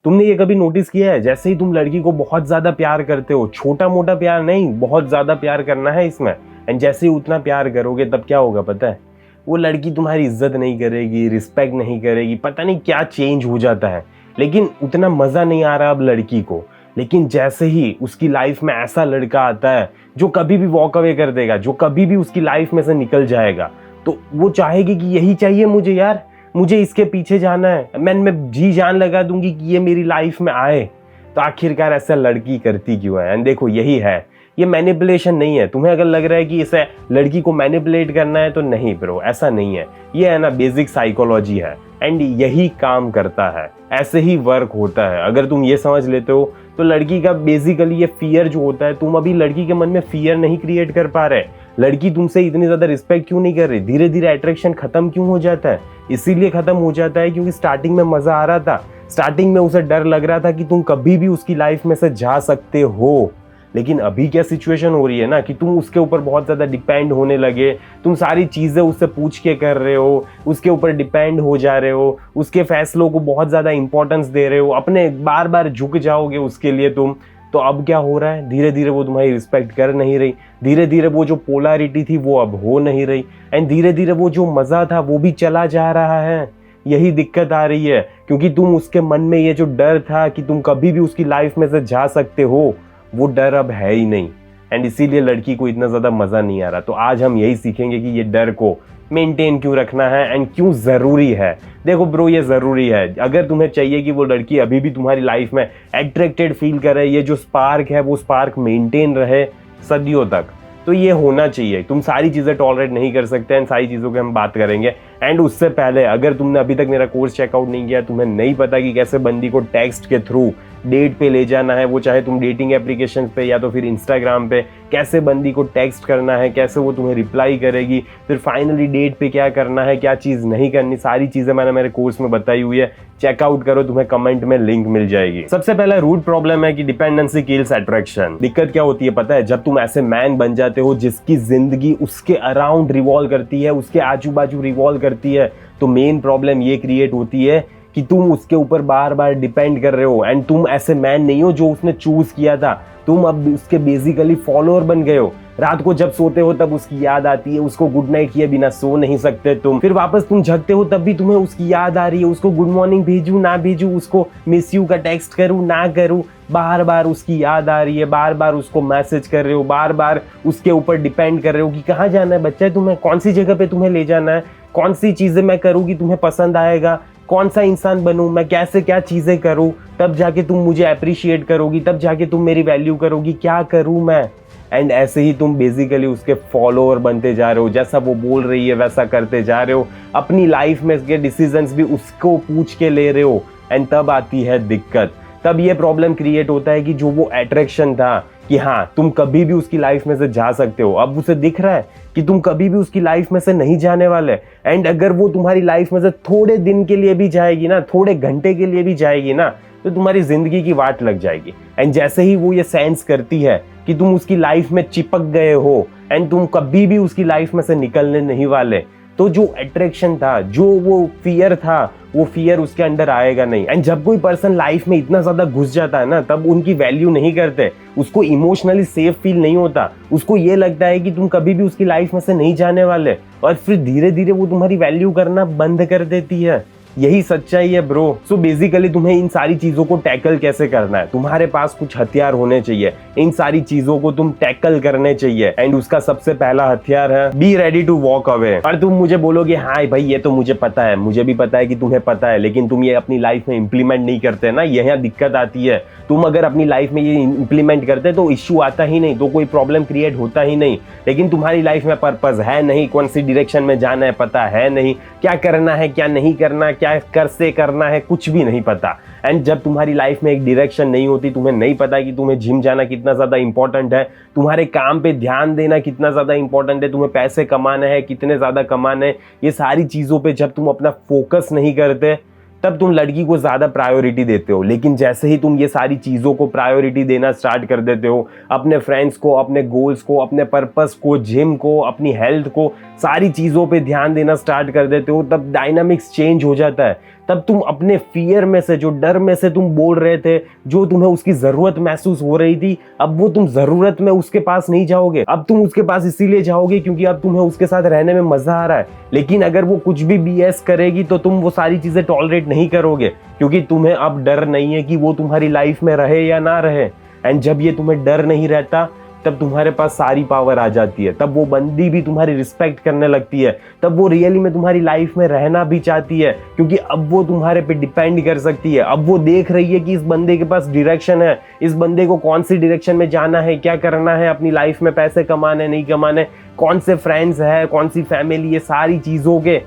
तुमने ये कभी नोटिस किया है, जैसे ही तुम लड़की को बहुत ज्यादा प्यार करते हो, छोटा मोटा प्यार नहीं, बहुत ज्यादा प्यार करना है इसमें, एंड जैसे ही उतना प्यार करोगे तब क्या होगा पता है, वो लड़की तुम्हारी इज्जत नहीं करेगी, रिस्पेक्ट नहीं करेगी, पता नहीं क्या चेंज हो जाता है। लेकिन उतना मजा नहीं आ रहा अब लड़की को। लेकिन जैसे ही उसकी लाइफ में ऐसा लड़का आता है जो कभी भी वॉक अवे कर देगा, जो कभी भी उसकी लाइफ में से निकल जाएगा, तो वो चाहेगी कि यही चाहिए मुझे यार, मुझे इसके पीछे जाना है, मैं जी जान लगा दूंगी कि ये मेरी लाइफ में आए। तो आखिरकार ऐसा लड़की करती क्यों है? एंड देखो यही है, ये मैनिपुलेशन नहीं है। तुम्हें अगर लग रहा है कि इसे लड़की को मैनिपुलेट करना है तो नहीं ब्रो, ऐसा नहीं है। ये है ना बेसिक साइकोलॉजी है एंड यही काम करता है, ऐसे ही वर्क होता है। अगर तुम ये समझ लेते हो तो लड़की का बेसिकली ये फियर जो होता है, तुम अभी लड़की के मन में फियर नहीं क्रिएट कर पा रहे। लड़की तुमसे इतनी ज्यादा रिस्पेक्ट क्यों नहीं कर रही? धीरे धीरे अट्रैक्शन खत्म क्यों हो जाता है? इसीलिए खत्म हो जाता है क्योंकि स्टार्टिंग में मजा आ रहा था, स्टार्टिंग में उसे डर लग रहा था कि तुम कभी भी उसकी लाइफ में से जा सकते हो। लेकिन अभी क्या सिचुएशन हो रही है ना कि तुम उसके ऊपर बहुत ज्यादा डिपेंड होने लगे, तुम सारी चीजें उससे पूछ के कर रहे हो, उसके ऊपर डिपेंड हो जा रहे हो, उसके फैसलों को बहुत ज्यादा इंपॉर्टेंस दे रहे हो, अपने बार बार झुक जाओगे उसके लिए तुम। तो अब क्या हो रहा है, धीरे धीरे वो तुम्हारी रिस्पेक्ट कर नहीं रही, धीरे धीरे वो जो पोलैरिटी थी वो अब हो नहीं रही, एंड धीरे धीरे वो जो मजा था वो भी चला जा रहा है। यही दिक्कत आ रही है क्योंकि तुम उसके मन में ये जो डर था कि तुम कभी भी उसकी लाइफ में से जा सकते हो, वो डर अब है ही नहीं, एंड इसीलिए लड़की को इतना ज्यादा मजा नहीं आ रहा। तो आज हम यही सीखेंगे कि ये डर को मेंटेन क्यों रखना है एंड क्यों जरूरी है। देखो ब्रो, ये जरूरी है। अगर तुम्हें चाहिए कि वो लड़की अभी भी तुम्हारी लाइफ में अट्रैक्टेड फील करे, ये जो स्पार्क है वो स्पार्क मेंटेन रहे सदियों तक, तो ये होना चाहिए। तुम सारी चीजें टॉलरेट नहीं कर सकते एंड सारी चीजों की हम बात करेंगे। एंड उससे पहले अगर तुमने अभी तक मेरा कोर्स चेकआउट नहीं किया, तुम्हें नहीं पता कि कैसे बंदी को टेक्स्ट के थ्रू डेट पे ले जाना है, वो चाहे तुम डेटिंग एप्लीकेशन पे या तो फिर इंस्टाग्राम पे, कैसे बंदी को टेक्स्ट करना है, कैसे वो तुम्हें रिप्लाई करेगी, फिर फाइनली डेट पे क्या करना है, क्या चीज नहीं करनी, सारी चीजें मैंने मेरे कोर्स में बताई हुई है। चेकआउट करो, तुम्हें कमेंट में लिंक मिल जाएगी। सबसे पहला रूट प्रॉब्लम है कि डिपेंडेंसी किल्स अट्रैक्शन। दिक्कत क्या होती है पता है, जब तुम ऐसे मैन बन जाते हो जिसकी जिंदगी उसके अराउंड रिवॉल्व करती है, उसके आजू बाजू रिवॉल्व करती है, तो मेन प्रॉब्लम ये क्रिएट होती है कि तुम उसके ऊपर बार बार डिपेंड कर रहे हो एंड तुम ऐसे मैन नहीं हो जो उसने चूज किया था, तुम अब उसके बेसिकली फॉलोअर बन गए हो। रात को जब सोते हो तब उसकी याद आती है, उसको गुड नाइट किए बिना सो नहीं सकते तुम, फिर वापस तुम जगते हो तब भी तुम्हें उसकी याद आ रही है, उसको गुड मॉर्निंग भेजू ना भेजू, उसको मिस यू का टेक्स्ट करूँ ना करूँ, बार बार उसकी याद आ रही है, बार बार उसको मैसेज कर रहे हो, बार बार उसके ऊपर डिपेंड कर रहे हो कि कहाँ जाना है बच्चा, तुम्हें कौन सी जगह पे तुम्हें ले जाना है, कौन सी चीजें मैं करूँ कि तुम्हें पसंद आएगा, कौन सा इंसान बनूं मैं, कैसे क्या चीजें करूं, तब जाके तुम मुझे अप्रिशिएट करोगी, तब जाके तुम मेरी वैल्यू करोगी, क्या करूं मैं। एंड ऐसे ही तुम बेसिकली उसके फॉलोअर बनते जा रहे हो, जैसा वो बोल रही है वैसा करते जा रहे हो, अपनी लाइफ में के डिसीजंस भी उसको पूछ के ले रहे हो, एंड तब आती है दिक्कत। तब ये प्रॉब्लम क्रिएट होता है कि जो वो अट्रैक्शन था कि हाँ तुम कभी भी उसकी लाइफ में से जा सकते हो, अब उसे दिख रहा है कि तुम कभी भी उसकी लाइफ में से नहीं जाने वाले। एंड अगर वो तुम्हारी लाइफ में से थोड़े दिन के लिए भी जाएगी ना, थोड़े घंटे के लिए भी जाएगी ना, तो तुम्हारी जिंदगी की वाट लग जाएगी। एंड जैसे ही वो ये सेंस करती है कि तुम उसकी लाइफ में चिपक गए हो एंड तुम कभी भी उसकी लाइफ में से निकलने नहीं वाले, तो जो अट्रैक्शन था, जो वो फियर था, वो फियर उसके अंदर आएगा नहीं। एंड जब कोई पर्सन लाइफ में इतना ज्यादा घुस जाता है ना, तब उनकी वैल्यू नहीं करते, उसको इमोशनली सेफ फील नहीं होता, उसको ये लगता है कि तुम कभी भी उसकी लाइफ में से नहीं जाने वाले, और फिर धीरे धीरे वो तुम्हारी वैल्यू करना बंद कर देती है। यही सच्चाई है ब्रो। सो बेसिकली तुम्हें इन सारी चीजों को टैकल कैसे करना है, तुम्हारे पास कुछ हथियार होने चाहिए, इन सारी चीजों को तुम टैकल करने चाहिए। एंड उसका सबसे पहला हथियार है be ready to walk away. और तुम मुझे बोलोगे हाँ भाई ये तो मुझे पता है, मुझे भी पता है कि तुम्हें पता है, लेकिन तुम ये अपनी लाइफ में इंप्लीमेंट नहीं करते ना, यहाँ दिक्कत आती है। तुम अगर अपनी लाइफ में ये इंप्लीमेंट करते तो इश्यू आता ही नहीं, तो कोई प्रॉब्लम क्रिएट होता ही नहीं। लेकिन तुम्हारी लाइफ में पर्पस है नहीं, कौन सी डायरेक्शन में जाना है पता है नहीं, क्या करना है क्या नहीं करना, क्या कर से करना है कुछ भी नहीं पता। एंड जब तुम्हारी लाइफ में एक डायरेक्शन नहीं होती, तुम्हें नहीं पता कि तुम्हें जिम जाना कितना ज्यादा इंपॉर्टेंट है, तुम्हारे काम पे ध्यान देना कितना ज्यादा इंपॉर्टेंट है, तुम्हें पैसे कमाने हैं कितने ज्यादा कमाने हैं, ये सारी चीजों पे जब तुम अपना फोकस नहीं करते, तब तुम लड़की को ज्यादा प्रायोरिटी देते हो। लेकिन जैसे ही तुम ये सारी चीजों को प्रायोरिटी देना स्टार्ट कर देते हो, अपने फ्रेंड्स को, अपने गोल्स को, अपने पर्पस को, जिम को, अपनी हेल्थ को, सारी चीजों पे ध्यान देना स्टार्ट कर देते हो, तब डायनामिक्स चेंज हो जाता है। तब तुम अपने फियर में से, जो डर में से तुम बोल रहे थे, जो तुम्हें उसकी जरूरत महसूस हो रही थी, अब वो तुम जरूरत में उसके पास नहीं जाओगे। अब तुम उसके पास इसीलिए जाओगे क्योंकि अब तुम्हें उसके साथ रहने में मजा आ रहा है। लेकिन अगर वो कुछ भी BS करेगी तो तुम वो सारी चीजें टॉलरेट नहीं करोगे, क्योंकि तुम्हें अब डर नहीं है कि वो तुम्हारी लाइफ में रहे या ना रहे। एंड जब ये तुम्हें डर नहीं रहता, तब तुम्हारे पास सारी पावर आ जाती है। तब वो बंदी भी तुम्हारी रिस्पेक्ट करने लगती है। तब वो रियली में तुम्हारी लाइफ में रहना भी चाहती है, क्योंकि अब वो तुम्हारे पे डिपेंड कर सकती है। अब वो देख रही है कि इस बंदे के पास डायरेक्शन है, इस बंदे को कौन सी डायरेक्शन में जाना है, क्या करना है अपनी लाइफ में, पैसे कमाने नहीं कमाने, कौन से फ्रेंड्स है, कौन सी फैमिली, ये सारी चीजों के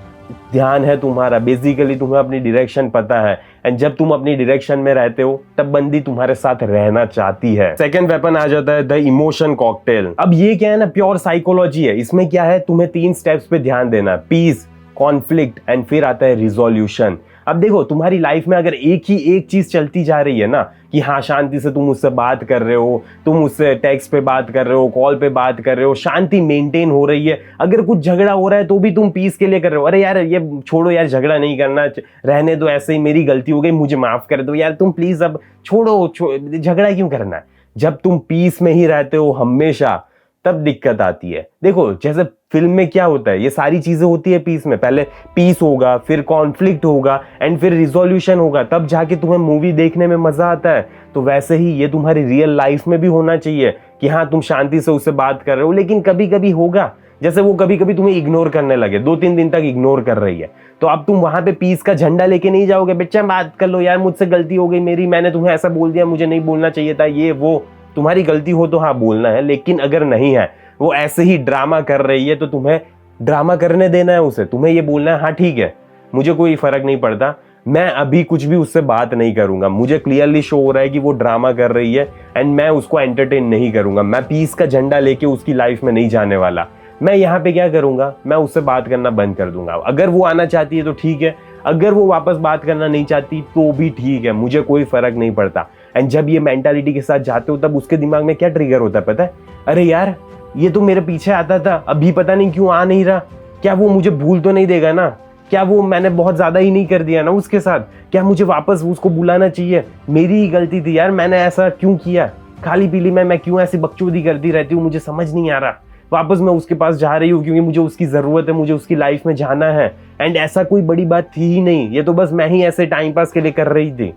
ध्यान है तुम्हारा। बेसिकली तुम्हें अपनी डायरेक्शन पता है। एंड जब तुम अपनी डायरेक्शन में रहते हो, तब बंदी तुम्हारे साथ रहना चाहती है। सेकंड वेपन आ जाता है द इमोशन कॉकटेल। अब ये क्या है ना, प्योर साइकोलॉजी है। इसमें क्या है, तुम्हें 3 स्टेप्स पे ध्यान देना है, पीस, कॉन्फ्लिक्ट एंड फिर आता है रिजोल्यूशन। अब देखो, तुम्हारी लाइफ में अगर एक चीज चलती जा रही है ना, कि हाँ शांति से तुम उससे बात कर रहे हो, तुम उससे टेक्स्ट पे बात कर रहे हो, कॉल पे बात कर रहे हो, शांति मेंटेन हो रही है। अगर कुछ झगड़ा हो रहा है तो भी तुम पीस के लिए कर रहे हो, अरे यार ये छोड़ो यार, झगड़ा नहीं करना, रहने दो ऐसे ही, मेरी गलती हो गई, मुझे माफ कर दो यार, तुम प्लीज अब छोड़ो, झगड़ा क्यों करना है। जब तुम पीस में ही रहते हो हमेशा, तब दिक्कत आती है। देखो जैसे फिल्म में क्या होता है, ये सारी चीजें होती है पीस में। पहले पीस होगा, फिर कॉन्फ्लिक्ट होगा एंड फिर रिजोल्यूशन होगा, तब जाके तुम्हें मूवी देखने में मजा आता है। तो वैसे ही ये तुम्हारी रियल लाइफ में भी होना चाहिए कि हाँ तुम शांति से उससे बात कर रहे हो, लेकिन कभी कभी होगा जैसे वो कभी कभी तुम्हें इग्नोर करने लगे, 2-3 दिन तक इग्नोर कर रही है, तो अब तुम वहां पे पीस का झंडा लेके नहीं जाओगे, बच्चा बात कर लो यार, मुझसे गलती हो गई मेरी, मैंने तुम्हें ऐसा बोल दिया, मुझे नहीं बोलना चाहिए था, ये वो। तुम्हारी गलती हो तो हाँ बोलना है, लेकिन अगर नहीं है, वो ऐसे ही ड्रामा कर रही है, तो तुम्हें ड्रामा करने देना है उसे। तुम्हें ये बोलना है हाँ ठीक है, मुझे कोई फर्क नहीं पड़ता, मैं अभी कुछ भी उससे बात नहीं करूंगा, मुझे क्लियरली शो हो रहा है कि वो ड्रामा कर रही है एंड मैं उसको एंटरटेन नहीं करूंगा, मैं पीस का झंडा लेके उसकी लाइफ में नहीं जाने वाला। मैं यहाँ पे क्या करूंगा, मैं उससे बात करना बंद कर दूंगा। अगर वो आना चाहती है तो ठीक है, अगर वो वापस बात करना नहीं चाहती तो भी ठीक है, मुझे कोई फर्क नहीं पड़ता। एंड जब ये मेंटालिटी के साथ जाते हो, तब उसके दिमाग में क्या ट्रिगर होता है पता है, अरे यार ये तो मेरे पीछे आता था, अभी पता नहीं क्यों आ नहीं रहा, क्या वो मुझे भूल तो नहीं देगा ना, क्या वो मैंने बहुत ज्यादा ही नहीं कर दिया ना उसके साथ, क्या मुझे वापस उसको बुलाना चाहिए, मेरी ही गलती थी यार, मैंने ऐसा क्यों किया, खाली पीली में मैं क्यों ऐसी बकचोदी करती रहती हूँ, मुझे समझ नहीं आ रहा, वापस मैं उसके पास जा रही हूँ क्योंकि मुझे उसकी जरूरत है, मुझे उसकी लाइफ में जाना है। एंड ऐसा कोई बड़ी बात थी ही नहीं, ये तो बस मैं ही ऐसे टाइम पास के लिए कर रही थी।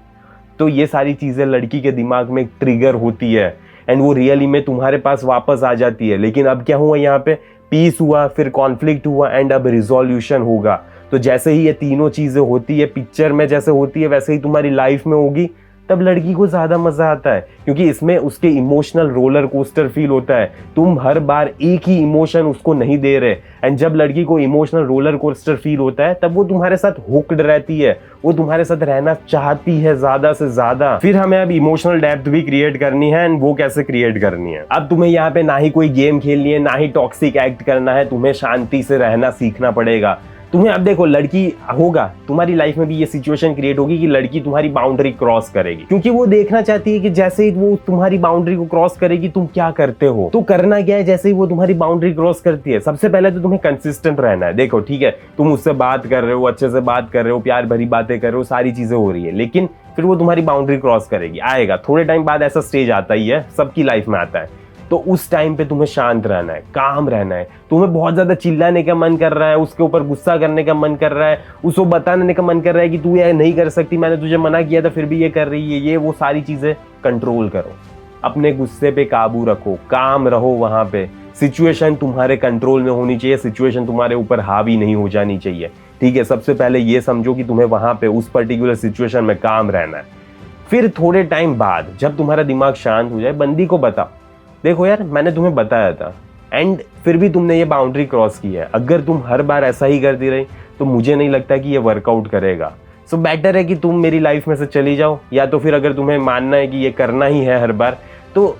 तो ये सारी चीजें लड़की के दिमाग में ट्रिगर होती है एंड वो रियली में तुम्हारे पास वापस आ जाती है। लेकिन अब क्या हुआ, यहाँ पे पीस हुआ, फिर कॉन्फ्लिक्ट हुआ एंड अब रिजोल्यूशन होगा। तो जैसे ही ये तीनों चीजें होती है पिक्चर में, जैसे होती है वैसे ही तुम्हारी लाइफ में होगी, तब लड़की को ज्यादा मजा आता है, क्योंकि इसमें उसके इमोशनल रोलर कोस्टर फील होता है। तुम हर बार एक ही इमोशन उसको नहीं दे रहे, एंड जब लड़की को इमोशनल रोलर कोस्टर फील होता है, तब वो तुम्हारे साथ हुक्ड रहती है, वो तुम्हारे साथ रहना चाहती है ज्यादा से ज्यादा। फिर हमें अब इमोशनल डेप्थ भी क्रिएट करनी है, एंड वो कैसे क्रिएट करनी है। अब तुम्हें यहाँ पे ना ही कोई गेम खेलनी है, ना ही टॉक्सिक एक्ट करना है, तुम्हें शांति से रहना सीखना पड़ेगा। तुम्हें अब देखो, लड़की होगा तुम्हारी लाइफ में भी ये सिचुएशन क्रिएट होगी कि लड़की तुम्हारी बाउंड्री क्रॉस करेगी, क्योंकि वो देखना चाहती है कि जैसे ही वो तुम्हारी बाउंड्री को क्रॉस करेगी तुम क्या करते हो। तो करना क्या है, जैसे ही वो तुम्हारी बाउंड्री क्रॉस करती है, सबसे पहले तो तुम्हें कंसिस्टेंट रहना है। देखो ठीक है, तुम उससे बात कर रहे हो, अच्छे से बात कर रहे हो, प्यार भरी बातें कर रहे हो, सारी चीजें हो रही है, लेकिन फिर वो तुम्हारी बाउंड्री क्रॉस करेगी। आएगा थोड़े टाइम बाद, ऐसा स्टेज आता ही है, सबकी लाइफ में आता है। तो उस टाइम पे तुम्हें शांत रहना है, काम रहना है। तुम्हें बहुत ज्यादा चिल्लाने का मन कर रहा है, उसके ऊपर गुस्सा करने का मन कर रहा है, उसको बताने का मन कर रहा है कि तू ये नहीं कर सकती, मैंने तुझे मना किया था फिर भी ये कर रही है, ये वो सारी चीजें कंट्रोल करो। अपने गुस्से पे काबू रखो, काम रहो वहां पे। सिचुएशन तुम्हारे कंट्रोल में होनी चाहिए, सिचुएशन तुम्हारे ऊपर हावी नहीं हो जानी चाहिए। ठीक है, सबसे पहले ये समझो कि तुम्हें वहां पे उस पर्टिकुलर सिचुएशन में काम रहना है। फिर थोड़े टाइम बाद जब तुम्हारा दिमाग शांत हो जाए, बंदी को बताओ, देखो यार मैंने तुम्हें बताया था एंड फिर भी तुमने ये बाउंड्री क्रॉस की है। अगर तुम हर बार ऐसा ही करती रही तो मुझे नहीं लगता कि ये वर्कआउट करेगा। सो बेटर है कि तुम मेरी लाइफ में से चली जाओ, या तो फिर अगर तुम्हें मानना है कि ये करना ही है हर बार, तो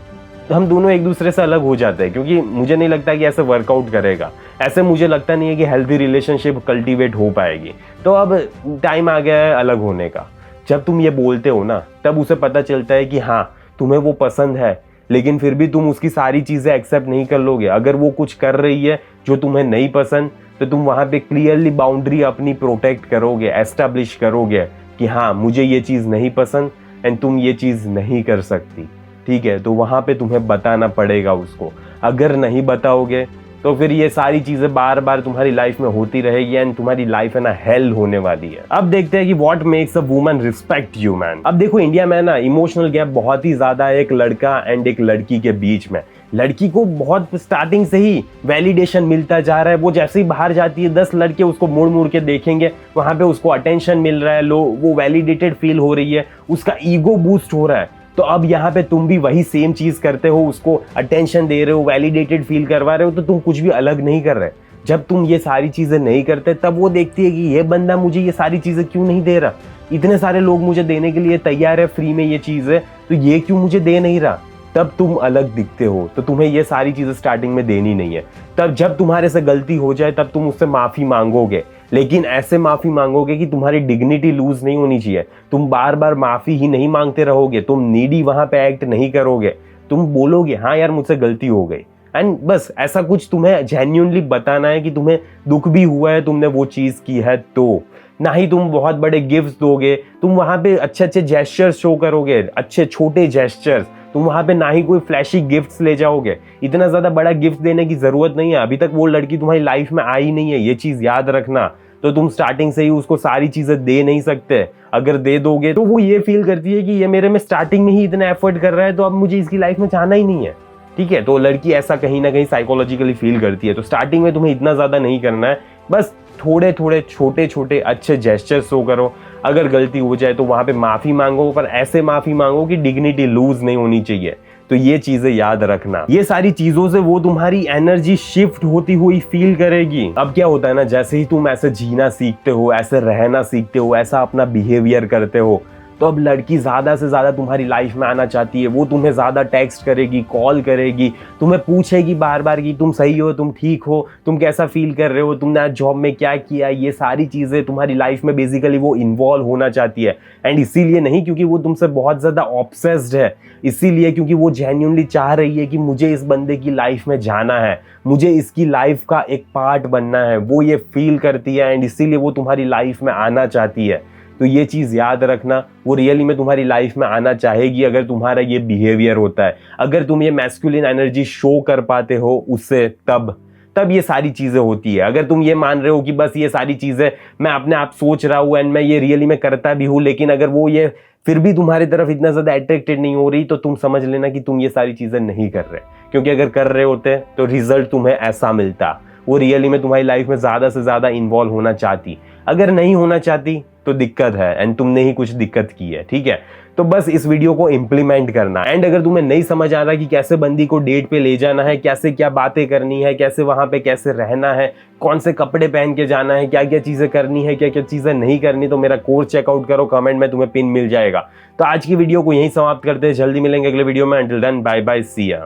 हम दोनों एक दूसरे से अलग हो जाते हैं, क्योंकि मुझे नहीं लगता कि ऐसे वर्कआउट करेगा। ऐसे मुझे लगता नहीं है कि हेल्थी रिलेशनशिप कल्टीवेट हो पाएगी। तो अब टाइम आ गया है अलग होने का। जब तुम ये बोलते हो ना, तब उसे पता चलता है कि हाँ तुम्हें वो पसंद है, लेकिन फिर भी तुम उसकी सारी चीजें एक्सेप्ट नहीं कर लोगे। अगर वो कुछ कर रही है जो तुम्हें नहीं पसंद, तो तुम वहां पे क्लियरली बाउंड्री अपनी प्रोटेक्ट करोगे, एस्टैब्लिश करोगे। कि हाँ मुझे ये चीज़ नहीं पसंद एंड तुम ये चीज़ नहीं कर सकती, ठीक है, तो वहाँ पे तुम्हें बताना पड़ेगा उसको। अगर नहीं बताओगे तो फिर ये सारी चीजें बार बार तुम्हारी लाइफ में होती रहेगी एंड तुम्हारी लाइफ है ना हेल होने वाली है। अब देखते हैं कि what makes a woman respect you man. अब देखो इंडिया में ना इमोशनल गैप बहुत ही ज्यादा है एक लड़का एंड एक लड़की के बीच में। लड़की को बहुत स्टार्टिंग से ही वैलिडेशन मिलता जा रहा है, वो जैसे ही बाहर जाती है 10 लड़के उसको मुड़ मुड़ के देखेंगे, वहां पे उसको अटेंशन मिल रहा है, वो वैलिडेटेड फील हो रही है, उसका ईगो बूस्ट हो रहा है। तो अब यहाँ पे तुम भी वही सेम चीज करते हो, उसको अटेंशन दे रहे हो, वैलिडेटेड फील करवा रहे हो, तो तुम कुछ भी अलग नहीं कर रहे। जब तुम ये सारी चीजें नहीं करते तब वो देखती है कि ये बंदा मुझे ये सारी चीजें क्यों नहीं दे रहा, इतने सारे लोग मुझे देने के लिए तैयार है, फ्री में ये चीज है, तो ये क्यों मुझे दे नहीं रहा। तब तुम अलग दिखते हो, तो तुम्हें ये सारी चीजें स्टार्टिंग में देनी नहीं है। तब जब तुम्हारे से गलती हो जाए तब तुम उससे माफी मांगोगे, लेकिन ऐसे माफी मांगोगे कि तुम्हारी डिग्निटी लूज नहीं होनी चाहिए। तुम बार बार माफी ही नहीं मांगते रहोगे, तुम नीडी वहां पे एक्ट नहीं करोगे, तुम बोलोगे हाँ यार मुझसे गलती हो गई, एंड बस ऐसा कुछ तुम्हें जेन्युइनली बताना है कि तुम्हें दुख भी हुआ है, तुमने वो चीज की है। तो ना ही तुम बहुत बड़े गिफ्ट्स दोगे, तुम वहां पे अच्छे अच्छे जेस्चर्स शो करोगे, अच्छे छोटे जेस्चर्स, तुम वहां पे ना ही कोई फ्लैशी गिफ्ट्स ले जाओगे। इतना ज्यादा बड़ा गिफ्ट देने की जरूरत नहीं है, अभी तक वो लड़की तुम्हारी लाइफ में आई नहीं है, ये चीज याद रखना। तो तुम स्टार्टिंग से ही उसको सारी चीजें दे नहीं सकते, अगर दे दोगे तो वो ये फील करती है कि ये मेरे में स्टार्टिंग में ही इतना एफर्ट कर रहा है, तो अब मुझे इसकी लाइफ में चाहना ही नहीं है, ठीक है। तो लड़की ऐसा कहीं ना कहीं साइकोलॉजिकली फील करती है। तो स्टार्टिंग में तुम्हें इतना ज्यादा नहीं करना है, बस थोड़े थोड़े छोटे छोटे अच्छे जेस्चर शो करो। अगर गलती हो जाए तो वहां पे माफी मांगो, पर ऐसे माफी मांगो कि डिग्निटी लूज नहीं होनी चाहिए। तो ये चीजें याद रखना, ये सारी चीजों से वो तुम्हारी एनर्जी शिफ्ट होती हुई फील करेगी। अब क्या होता है ना, जैसे ही तुम ऐसे जीना सीखते हो, ऐसे रहना सीखते हो, ऐसा अपना बिहेवियर करते हो, तो अब लड़की ज्यादा से ज्यादा तुम्हारी लाइफ में आना चाहती है। वो तुम्हें ज्यादा टेक्स्ट करेगी, कॉल करेगी, तुम्हें पूछेगी बार बार कि तुम सही हो, तुम ठीक हो, तुम कैसा फील कर रहे हो, तुमने आज जॉब में क्या किया। ये सारी चीजें तुम्हारी लाइफ में बेसिकली वो इन्वॉल्व होना चाहती है। एंड इसीलिए नहीं क्योंकि वो तुमसे बहुत ज्यादा ऑब्सेस्ड है, इसीलिए क्योंकि वो जेन्युइनली चाह रही है कि मुझे इस बंदे की लाइफ में जाना है, मुझे इसकी लाइफ का एक पार्ट बनना है। वो ये फील करती है एंड इसीलिए वो तुम्हारी लाइफ में आना चाहती है। तो ये चीज याद रखना, वो रियली में तुम्हारी लाइफ में आना चाहेगी अगर तुम्हारा ये बिहेवियर होता है, अगर तुम ये मैस्कुलिन एनर्जी शो कर पाते हो उससे, तब ये सारी चीजें होती है। अगर तुम ये मान रहे हो कि बस ये सारी चीजें मैं अपने आप सोच रहा हूँ एंड मैं ये रियली में करता भी हूँ, लेकिन अगर वो ये फिर भी तुम्हारी तरफ इतना ज्यादा अट्रैक्टेड नहीं हो रही, तो तुम समझ लेना कि तुम ये सारी चीजें नहीं कर रहे। क्योंकि अगर कर रहे होते तो रिजल्ट तुम्हें ऐसा मिलता, वो रियली में तुम्हारी लाइफ में ज्यादा से ज्यादा इन्वॉल्व होना चाहती। अगर नहीं होना चाहती तो दिक्कत है एंड तुमने ही कुछ दिक्कत की है, ठीक है। तो बस इस वीडियो को इंप्लीमेंट करना। एंड अगर तुम्हें नहीं समझ आ रहा कि कैसे बंदी को डेट पे ले जाना है, कैसे क्या बातें करनी है, कैसे वहां पे कैसे रहना है, कौन से कपड़े पहन के जाना है, क्या क्या चीजें करनी है, क्या क्या चीजें नहीं करनी, तो मेरा कोर्स चेकआउट करो, कमेंट में तुम्हें पिन मिल जाएगा। तो आज की वीडियो को यहीं समाप्त करते हैं, जल्दी मिलेंगे अगले वीडियो में। अंटिल देन बाय बाय, सी या।